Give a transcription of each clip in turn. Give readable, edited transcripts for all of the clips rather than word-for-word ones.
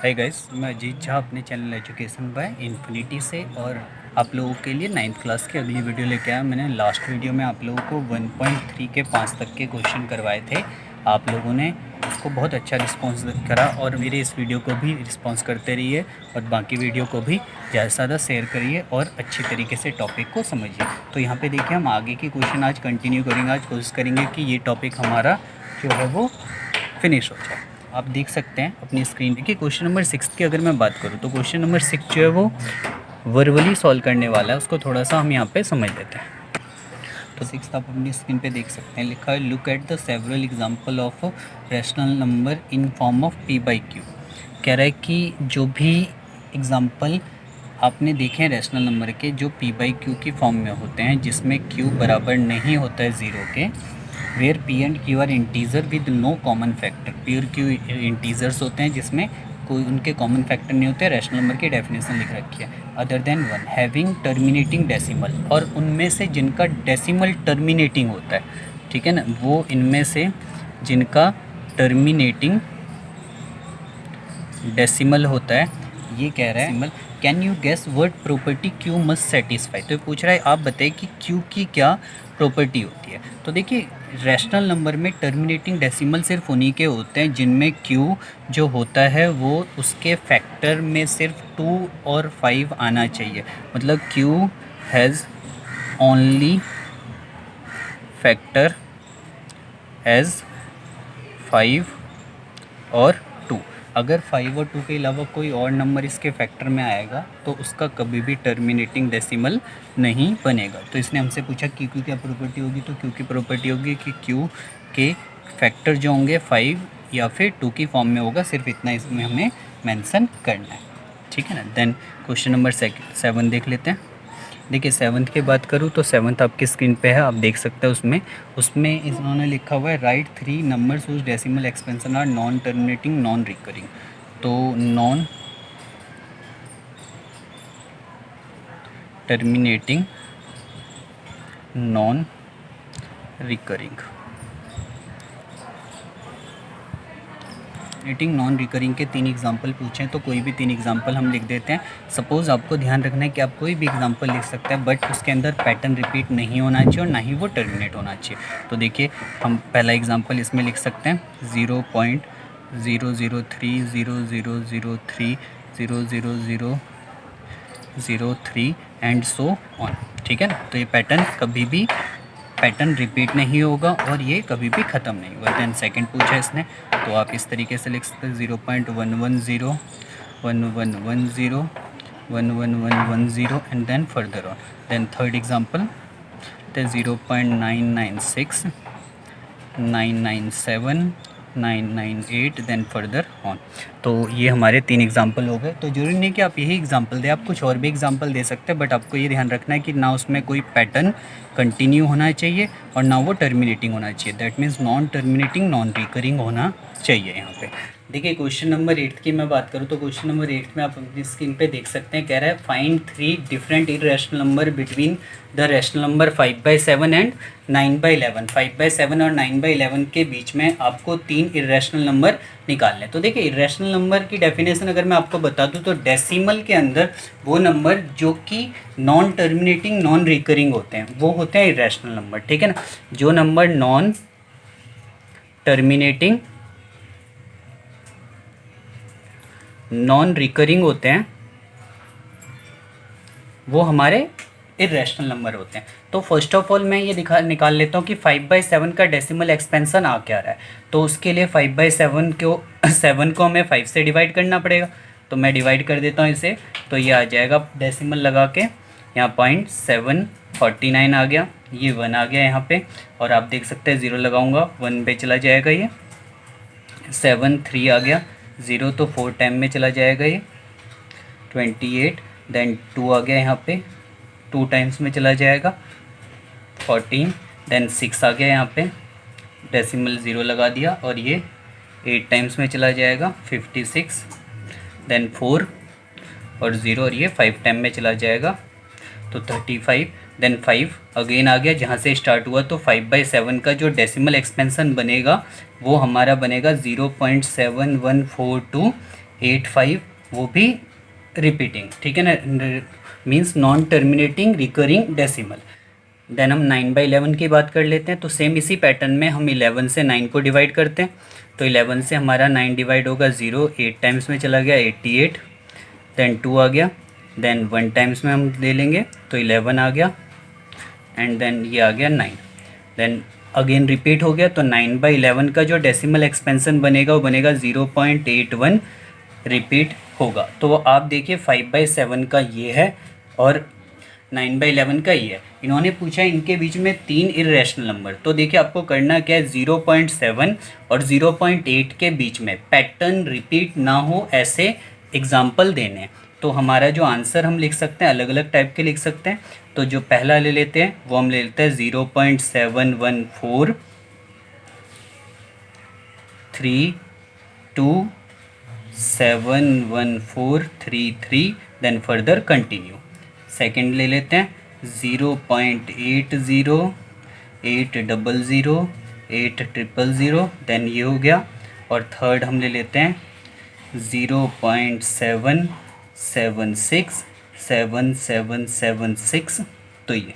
Hi guys, मैं अजीत झा अपने channel education by infinity से और आप लोगों के लिए 9th क्लास की अगली वीडियो लेके आया। मैंने लास्ट वीडियो में आप लोगों को 1.3 के 5 तक के क्वेश्चन करवाए थे। आप लोगों ने उसको बहुत अच्छा रिस्पांस करा और मेरे इस वीडियो को भी रिस्पांस करते रहिए और बाकी वीडियो को भी ज़्यादा से ज़्यादा शेयर करिए और अच्छी तरीके से टॉपिक को समझिए। तो यहाँ पे देखिए, हम आगे की क्वेश्चन आज कंटिन्यू करेंगे। आज कोशिश करेंगे कि ये टॉपिक हमारा जो है वो फिनिश हो जाए। आप देख सकते हैं अपनी स्क्रीन पे कि क्वेश्चन नंबर 6 की अगर मैं बात करूँ तो क्वेश्चन नंबर 6 जो है वो वर्बली सॉल्व करने वाला है। उसको थोड़ा सा हम यहाँ पे समझ लेते हैं। तो 6 आप अपनी स्क्रीन पे देख सकते हैं, लिखा है look at the several example of rational number in form of p by Q. कह रहा है कि जो भी एग्जांपल आपने देखे हैं रैशनल नंबर के जो p बाई क्यू की फॉर्म में होते हैं, जिसमें q बराबर नहीं होता है 0 के, where p and q are integer with no common factor. p और q इंटीजर्स होते हैं जिसमें कोई उनके कॉमन फैक्टर नहीं होते। रैशनल नंबर की डेफिनेशन लिख रखी है, other than 1 having terminating decimal, और उनमें से जिनका डेसिमल टर्मिनेटिंग होता है, ठीक है ना, वो इनमें से जिनका टर्मिनेटिंग डेसिमल होता है। ये कह रहा है can you guess word property q must satisfy. तो ये पूछ रहा है आप बताइए कि क्यू की क्या प्रॉपर्टी होती है। तो देखिए, रैशनल नंबर में टर्मिनेटिंग डेसिमल सिर्फ उन्हीं के होते हैं जिनमें क्यू जो होता है वो उसके फैक्टर में सिर्फ 2 और 5 आना चाहिए। मतलब q has only factor as 5 और 2। अगर 5 और 2 के अलावा कोई और नंबर इसके फैक्टर में आएगा तो उसका कभी भी टर्मिनेटिंग डेसिमल नहीं बनेगा। तो इसने हमसे पूछा क्यू की क्या प्रॉपर्टी होगी। तो क्यू की प्रॉपर्टी होगी कि क्यू के फैक्टर जो होंगे 5 या फिर 2 की फॉर्म में होगा। सिर्फ इतना इसमें हमें मेंशन करना है, ठीक है ना। देन क्वेश्चन नंबर 7 देख लेते हैं। देखिए, 7th की बात करूँ तो 7th आपकी स्क्रीन पे है, आप देख सकते हैं। उसमें इन्होंने लिखा हुआ है right 3 numbers whose decimal expansion are non terminating non recurring. तो non terminating non recurring non recurring के 3 एग्जाम्पल पूछें तो कोई भी 3 एग्जाम्पल हम लिख देते हैं। सपोज़ आपको ध्यान रखना है कि आप कोई भी एग्जाम्पल लिख सकते हैं, बट उसके अंदर पैटर्न रिपीट नहीं होना चाहिए और ना ही वो टर्मिनेट होना चाहिए। तो देखिए, हम पहला एग्जाम्पल इसमें लिख सकते हैं 0.003000003 एंड सो ऑन, ठीक है ना। तो ये पैटर्न रिपीट नहीं होगा और ये कभी भी ख़त्म नहीं होगा। दैन सेकंड पूछा इसने, तो आप इस तरीके से लिख सकते हैं 0.110 and then further on. Then third example 0.996 997 998 then further on. तो ये हमारे 3 एग्जाम्पल हो गए। तो जरूरी नहीं कि आप यही एग्जाम्पल दें, आप कुछ और भी एग्जाम्पल दे सकते हैं, बट आपको ये ध्यान रखना है कि ना उसमें कोई पैटर्न कंटिन्यू होना चाहिए और ना वो टर्मिनेटिंग होना चाहिए। That means non terminating non recurring होना चाहिए यहाँ पे। देखिए, क्वेश्चन नंबर 8 की मैं बात करूँ तो क्वेश्चन नंबर 8 में आप अपनी स्क्रीन पे देख सकते हैं, कह रहा है find 3 different irrational number between the rational number 5/7 and 9/11। 5/7 और 9/11 के बीच में आपको 3 इरेशनल नंबर निकालने। तो देखिए, इरेशनल नंबर की डेफिनेशन अगर मैं आपको बता दूं तो डेसिमल के अंदर वो नंबर जो कि नॉन टर्मिनेटिंग नॉन रिकरिंग होते हैं वो होते हैं इरेशनल नंबर, ठीक है ना। जो number non terminating non recurring होते हैं वो हमारे इरेशनल नंबर होते हैं। तो फर्स्ट ऑफ ऑल मैं ये निकाल लेता हूँ कि 5/7 का डेसिमल एक्सपेंशन आ क्या रहा है। तो उसके लिए 5/7 को 7 को हमें 5 से डिवाइड करना पड़ेगा। तो मैं डिवाइड कर देता हूँ इसे, तो ये आ जाएगा डेसिमल लगा के यहाँ 0.749 आ गया, ये 1 आ गया यहाँ पे, और आप देख सकते हैं 0 लगाऊंगा 1 पे चला जाएगा, ये 7 3 आ गया, 0 तो 4 टाइम में चला जाएगा, ये 28, देन 2 आ गया यहाँ पे 2 टाइम्स में चला जाएगा 14, देन 6 आ गया यहाँ पे, डेसिमल 0 लगा दिया और ये 8 टाइम्स में चला जाएगा 56, देन 4 और 0 और ये 5 टाइम में चला जाएगा तो 35, देन 5 अगेन आ गया जहाँ से स्टार्ट हुआ। तो 5/7 का जो डेसिमल एक्सपेंशन बनेगा वो हमारा बनेगा 0.7142 85 वो भी रिपीटिंग, ठीक है ना, means non terminating recurring decimal. Then हम 9/11 की बात कर लेते हैं। तो सेम इसी पैटर्न में हम 11 से 9 को डिवाइड करते हैं। तो 11 से हमारा 9 डिवाइड होगा 0, 8 टाइम्स में चला गया 88, देन 2 आ गया, देन 1 टाइम्स में हम ले लेंगे तो 11 आ गया, एंड देन ये आ गया 9, देन अगेन रिपीट हो गया। तो 9/11 का जो डेसिमल एक्सपेंशन बनेगा वो बनेगा 0.81 रिपीट होगा। तो आप देखिए 5/7 का ये है और 9/11 का ये है। इन्होंने पूछा इनके बीच में 3 इरेशनल नंबर। तो देखिए आपको करना क्या है, 0.7 और 0.8 के बीच में पैटर्न रिपीट ना हो ऐसे एग्जाम्पल देने हैं। तो हमारा जो आंसर हम लिख सकते हैं अलग अलग टाइप के लिख सकते हैं। तो जो पहला ले लेते हैं वो हम ले लेते हैं 0.71432711433, देन फर्दर कंटिन्यू। सेकंड ले लेते हैं 0.808008000, देन ये हो गया। और थर्ड हम ले लेते हैं 0.7767776। तो ये,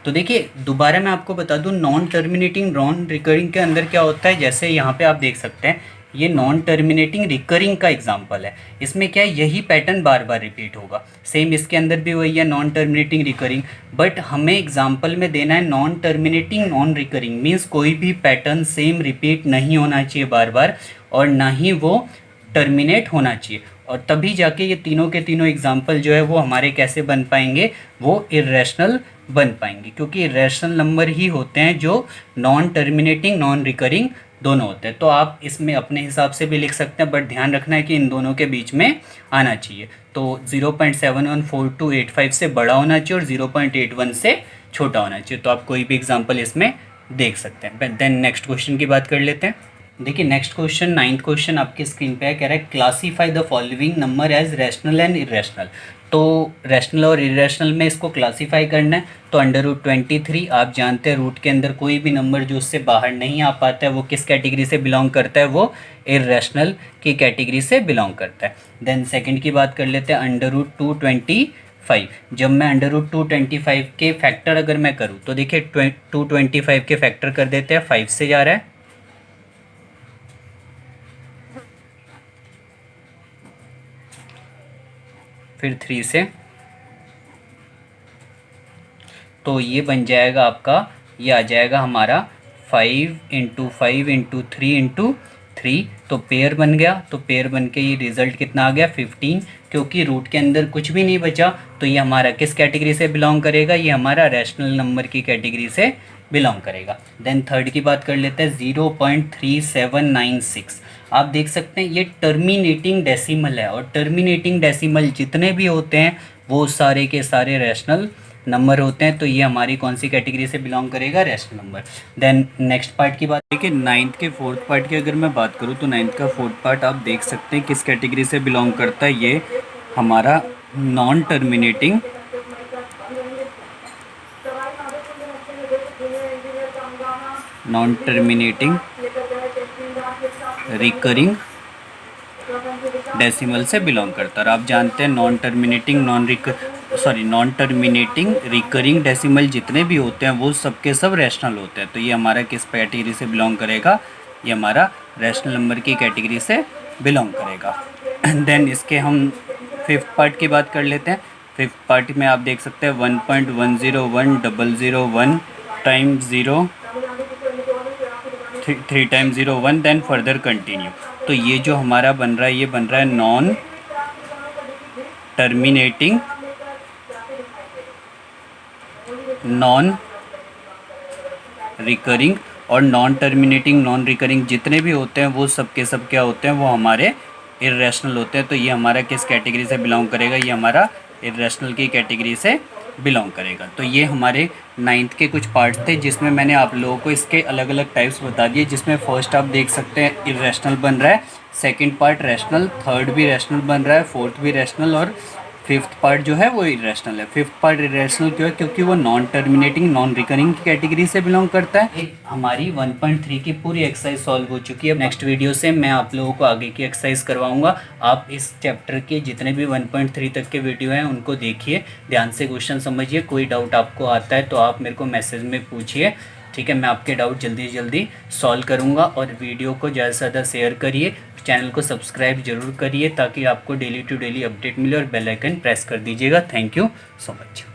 तो देखिए दोबारा मैं आपको बता दूं, नॉन टर्मिनेटिंग नॉन रिकरिंग के अंदर क्या होता है, जैसे यहाँ पे आप देख सकते हैं ये नॉन टर्मिनेटिंग रिकरिंग का एग्जांपल है। इसमें क्या है, यही पैटर्न बार बार रिपीट होगा। सेम इसके अंदर भी वही है, नॉन टर्मिनेटिंग रिकरिंग, बट हमें एग्जांपल में देना है non terminating non recurring, means कोई भी पैटर्न सेम रिपीट नहीं होना चाहिए बार बार, और ना ही वो टर्मिनेट होना चाहिए, और तभी जाके ये तीनों के तीनों एग्जाम्पल जो है वो हमारे कैसे बन पाएंगे, वो इरेशनल बन पाएंगे। क्योंकि इरेशनल नंबर ही होते हैं जो नॉन टर्मिनेटिंग नॉन रिकरिंग दोनों होते हैं। तो आप इसमें अपने हिसाब से भी लिख सकते हैं, बट ध्यान रखना है कि इन दोनों के बीच में आना चाहिए। तो 0.714285 से बड़ा होना चाहिए और 0.81 से छोटा होना चाहिए। तो आप कोई भी एग्जाम्पल इसमें देख सकते हैं। देन नेक्स्ट क्वेश्चन की बात कर लेते हैं। देखिए नेक्स्ट क्वेश्चन, 9th क्वेश्चन आपकी स्क्रीन पे है, कह रहा है classify the following number as rational and irrational. तो रैशनल और इरेशनल में इसको क्लासीफाई करना है। तो √23 आप जानते हैं रूट के अंदर कोई भी नंबर जो उससे बाहर नहीं आ पाता है वो किस कैटेगरी से बिलोंग करता है, वो इरेशनल की कैटेगरी से बिलोंग करता है। देन सेकंड की बात कर लेते हैं, √225। जब मैं √225 के फैक्टर अगर मैं करूँ तो देखिए 225 के फैक्टर कर देते हैं, 5 से जा रहा है, फिर 3 से, तो ये बन जाएगा आपका, ये आ जाएगा हमारा 5 × 5 × 3 × 3। तो पेयर बन गया। तो पेयर बन के ये रिज़ल्ट कितना आ गया 15। क्योंकि रूट के अंदर कुछ भी नहीं बचा तो ये हमारा किस कैटेगरी से बिलोंग करेगा, ये हमारा रैशनल नंबर की कैटेगरी से बिलोंग करेगा। देन थर्ड की बात कर लेते हैं 0.3796। आप देख सकते हैं ये टर्मिनेटिंग डेसिमल है, और टर्मिनेटिंग डेसिमल जितने भी होते हैं वो सारे के सारे रैशनल नंबर होते हैं। तो ये हमारी कौन सी कैटेगरी से बिलोंग करेगा, rational number. Then next part की बात देखिए, 9th के 4th पार्ट की अगर मैं बात करूँ तो 9th का 4th पार्ट आप देख सकते हैं किस कैटेगरी से बिलोंग करता है, ये हमारा नॉन टर्मिनेटिंग रिकरिंग डेसिमल से बिलोंग करता है। और आप जानते हैं नॉन टर्मिनेटिंग रिकरिंग डेसिमल जितने भी होते हैं वो सब के सब रैशनल होते हैं। तो ये हमारा किस कैटेगरी से बिलोंग करेगा, ये हमारा रैशनल नंबर की कैटेगरी से बिलोंग करेगा। देन इसके हम 5th पार्ट की बात कर लेते हैं। 5th पार्ट में आप देख सकते हैं 1.101001 times 0 3 times 0 1, then further continue. तो ये जो हमारा बन रहा है ये बन रहा है नॉन टर्मिनेटिंग नॉन रिकरिंग, और नॉन टर्मिनेटिंग नॉन रिकरिंग जितने भी होते हैं वो सब के सब क्या होते हैं, वो हमारे इरेशनल होते हैं। तो ये हमारा किस कैटेगरी से बिलोंग करेगा, ये हमारा इरेशनल की कैटेगरी से बिलोंग करेगा। तो ये हमारे 9th के कुछ पार्ट थे जिसमें मैंने आप लोगों को इसके अलग अलग टाइप्स बता दिए, जिसमें फर्स्ट आप देख सकते हैं इरेशनल बन रहा है, सेकंड पार्ट रैशनल, थर्ड भी रैशनल बन रहा है, फोर्थ भी रैशनल, और फिफ्थ पार्ट जो है वो इरेशनल है। फिफ्थ पार्ट इरेशनल क्यों है? क्योंकि वो नॉन टर्मिनेटिंग नॉन रिकरिंग की कैटेगरी से बिलोंग करता है। हमारी 1.3 की पूरी एक्सरसाइज सॉल्व हो चुकी है। नेक्स्ट वीडियो से मैं आप लोगों को आगे की एक्सरसाइज करवाऊंगा। आप इस चैप्टर के जितने भी 1.3 तक के वीडियो हैं उनको देखिए, ध्यान से क्वेश्चन समझिए। कोई डाउट आपको आता है तो आप मेरे को मैसेज में पूछिए, ठीक है। मैं आपके डाउट जल्दी जल्दी सॉल्व करूँगा। और वीडियो को ज़्यादा से ज़्यादा शेयर करिए, चैनल को सब्सक्राइब जरूर करिए ताकि आपको डेली टू डेली अपडेट मिले, और बेल आइकन प्रेस कर दीजिएगा। Thank you so much.